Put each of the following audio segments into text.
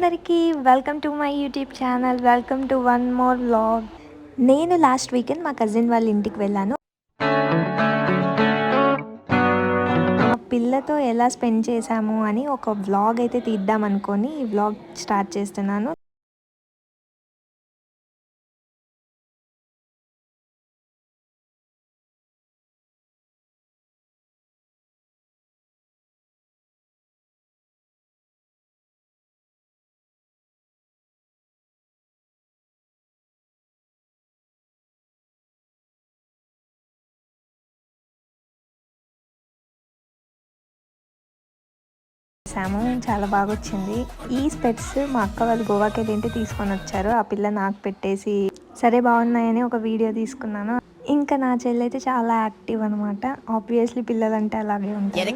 అందరికీ welcome to my YouTube channel. Welcome to one more vlog. నేను last weekend మా cousin వాళ్ళ ఇంటికి వెళ్ళాను. మా పిల్లతో ఎలా స్పెండ్ చేశాము అని ఒక వ్లాగ్ అయితే తీద్దాం అనుకొని ఈ వ్లాగ్ స్టార్ట్ చేస్తున్నాను. చాలా బాగా వచ్చింది. ఈ స్పెట్స్ మా అక్క వాళ్ళు గోవాకి వెళ్ళి తీసుకొని వచ్చారు. ఆ పిల్ల నాకు పెట్టేసి సరే బాగున్నాయని ఒక వీడియో తీసుకున్నాను. ఇంకా నా చెల్లి అయితే చాలా యాక్టివ్ అనమాట. ఆబ్వియస్లీ పిల్లలంటే అలాగే ఉంటారు.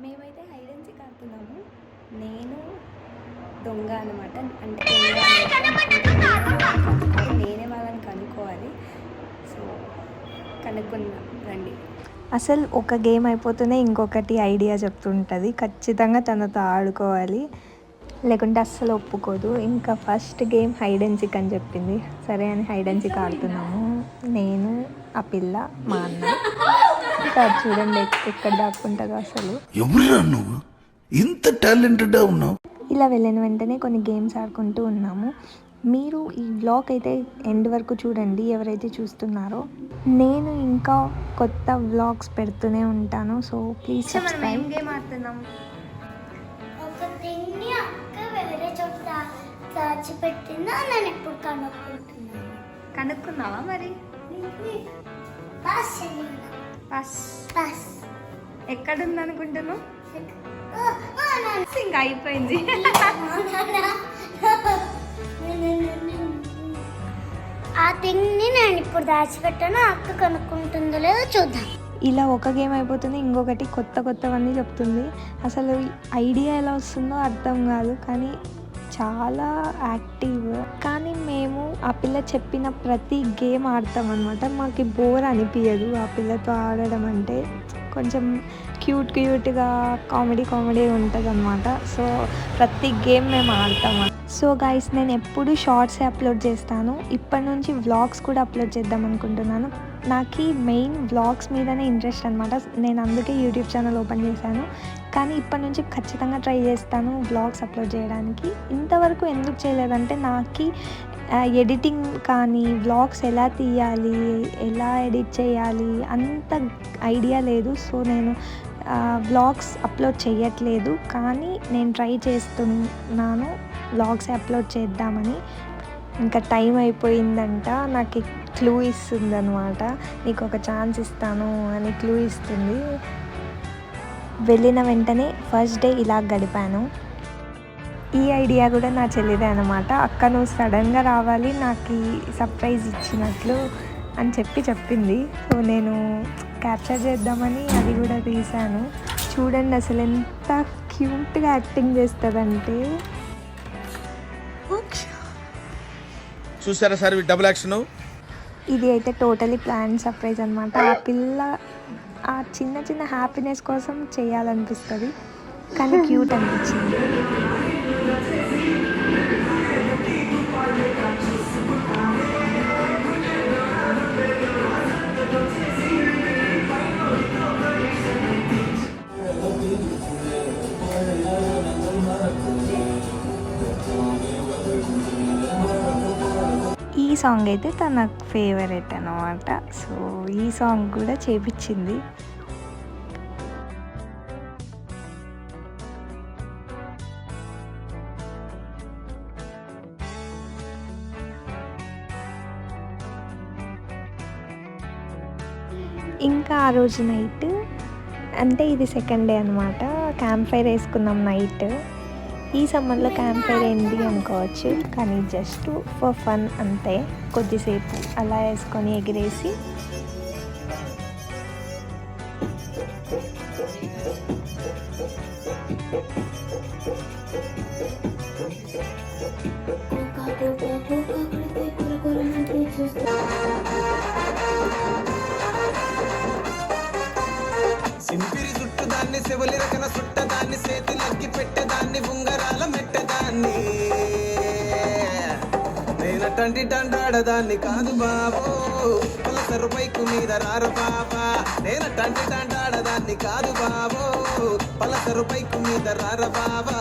మేమైతే హైడ్ అండ్ సీక్ ఆడుతున్నాము. నేను దొంగ అనమాట. అంటే నేనే వాళ్ళని కనుక్కోవాలి. సో కనుక్కున్నాం రండి. అసలు ఒక గేమ్ అయిపోతూనే ఇంకొకటి ఐడియా చెప్తుంటుంది. ఖచ్చితంగా తనతో ఆడుకోవాలి, లేకుంటే అస్సలు ఒప్పుకోదు. ఇంకా first game hide and seek అని చెప్పింది. సరే అని హైడ్ అండ్ సీక్ ఆడుతున్నాము. నేను, ఆ పిల్ల, మా అన్న. ఇంకా చూడండి ఎక్కడ దాక్కుంటుందో అసలు. ఇంత టాలెంటెడ్ ఉన్నావు. ఇలా వెళ్ళిన వెంటనే కొన్ని గేమ్స్ ఆడుకుంటూ ఉన్నాము. మీరు ఈ వ్లాగ్ అయితే ఎండ్ వరకు చూడండి ఎవరైతే చూస్తున్నారో. నేను ఇంకా కొత్త వ్లాగ్స్ పెడుతూనే ఉంటాను. So please subscribe. గేమ్ ఆడుతున్నాం. ఒక థింగ్ని అక్క వేరే చోట దాచిపెట్టిందా నేను ఇప్పుడు కనుక్కుంటున్నాను. కనుక్కున్నావా మరి? బస్ బస్ బస్ ఎక్కడుంది అనుకుంటున్నావు? ఇంకా అయిపోయింది. ఆ థింగ్ని నేను ఇప్పుడు దాచిపెట్టాను. అక్క కనుక్కుంటుందో లేదో చూద్దాం. ఇలా ఒక గేమ్ అయిపోతుంది, ఇంకొకటి కొత్తవన్నీ చెప్తుంది. అసలు ఐడియా ఎలా వస్తుందో అర్థం కాదు, కానీ చాలా యాక్టివ్. కానీ మేము ఆ పిల్ల చెప్పిన ప్రతి గేమ్ ఆడతాం అనమాట. మాకు బోర్ అనిపించదు ఆ పిల్లతో ఆడడం. అంటే కొంచెం క్యూట్గా కామెడీ ఉంటుంది అనమాట. సో ప్రతి గేమ్ మేము ఆడతాము. సో గైస్, నేను ఎప్పుడు షార్ట్సే అప్లోడ్ చేస్తాను. ఇప్పటి నుంచి వ్లాగ్స్ కూడా అప్లోడ్ చేద్దాం అనుకుంటున్నాను. నాకు మెయిన్ వ్లాగ్స్ మీదనే ఇంట్రెస్ట్ అనమాట. నేను అందుకే యూట్యూబ్ ఛానల్ ఓపెన్ చేశాను. కానీ ఇప్పటి నుంచి ఖచ్చితంగా ట్రై చేస్తాను వ్లాగ్స్ అప్లోడ్ చేయడానికి. ఇంతవరకు ఎందుకు చేయలేదంటే నాకు ఎడిటింగ్ కానీ వ్లాగ్స్ ఎలా తీయాలి, ఎలా ఎడిట్ చేయాలి అంత ఐడియా లేదు. సో నేను వ్లాగ్స్ అప్లోడ్ చేయట్లేదు. కానీ నేను ట్రై చేస్తున్నాను వ్లాగ్స్ అప్లోడ్ చేద్దామని. ఇంకా టైం అయిపోయిందంట. నాకు క్లూ ఇస్తుంది అనమాట. నీకు ఒక ఛాన్స్ ఇస్తాను అని క్లూ ఇస్తుంది. వెళ్ళిన వెంటనే ఫస్ట్ డే ఇలా గడిపాను. ఈ ఐడియా కూడా నా చెల్లిదే అనమాట. అక్క నువ్వు సడన్గా రావాలి నాకు సర్ప్రైజ్ ఇచ్చినట్లు అని చెప్పింది. సో నేను క్యాప్చర్ చేద్దామని అది కూడా తీశాను. చూడండి అసలు ఎంత క్యూట్గా యాక్టింగ్ చేస్తుందంటే. చూసారా సార్ డబుల్ యాక్షన్. ఇది అయితే టోటలీ ప్లాన్ సర్ప్రైజ్ అనమాట. ఆ పిల్ల ఆ చిన్న హ్యాపీనెస్ కోసం చేయాలనిపిస్తుంది, కానీ క్యూట్ అనిపించింది. ఈ సాంగ్ అయితే తన ఫేవరెట్ అనమాట. సో ఈ సాంగ్ కూడా చేపించింది. ఇంకా ఆ రోజు నైట్, అంటే ఇది సెకండ్ డే అనమాట, క్యాంప్ ఫైర్ వేసుకున్నాం నైట్. ఈ సమ్మర్లో క్యాంప్ ఫైర్ ఏంటి అనుకోవచ్చు, కానీ జస్ట్ ఫర్ ఫన్ అంతే. కొద్దిసేపు అలా వేసుకొని ఎగిరేసి సింపిరి జుట్టు దాన్ని చెవులి రకన సుట్టదాన్ని చేతులకి పెట్టేదాన్ని ఉంగరాల మెట్టదాన్ని నేనటంటి దండాడదాన్ని కాదు బాబు పలసరు బైకు మీద రారు బాబా నేనటంటి దండాడదాన్ని కాదు బాబు పలసరు బైకు మీద రార బాబా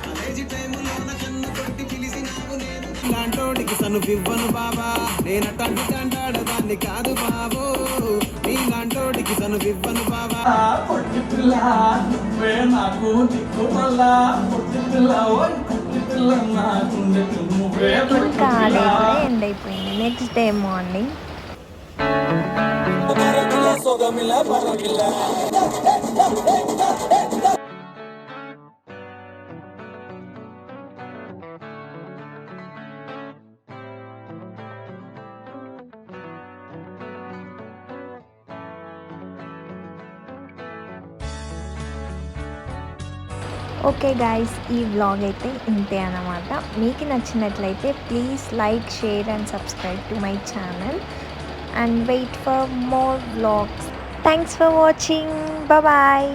కాలేజీ టైములోన కన్ను కొట్టి పిలిచినావు నేను లాంటోడికి సను ఇవ్వను బాబా నేనటంటి దండాడదాన్ని కాదు బాబు నీలాంటోడికి సను ఇవ్వను బాబా పొట్టి పిల్ల నువ్వే నాకు దిక్కుమల్లా పొట్టి పిల్ల ఓయ్ పొట్టి పిల్ల నాకుండే నువ్వే ఇంకా ఆ డే కూడా ఎండ్ అయిపోయింది. Next day morning okay guys, ఈ వ్లాగ్ అయితే ఇంతే అన్నమాట. మీకు నచ్చినట్లయితే please like, share and subscribe to my channel and wait for more vlogs. Thanks for watching. Bye bye.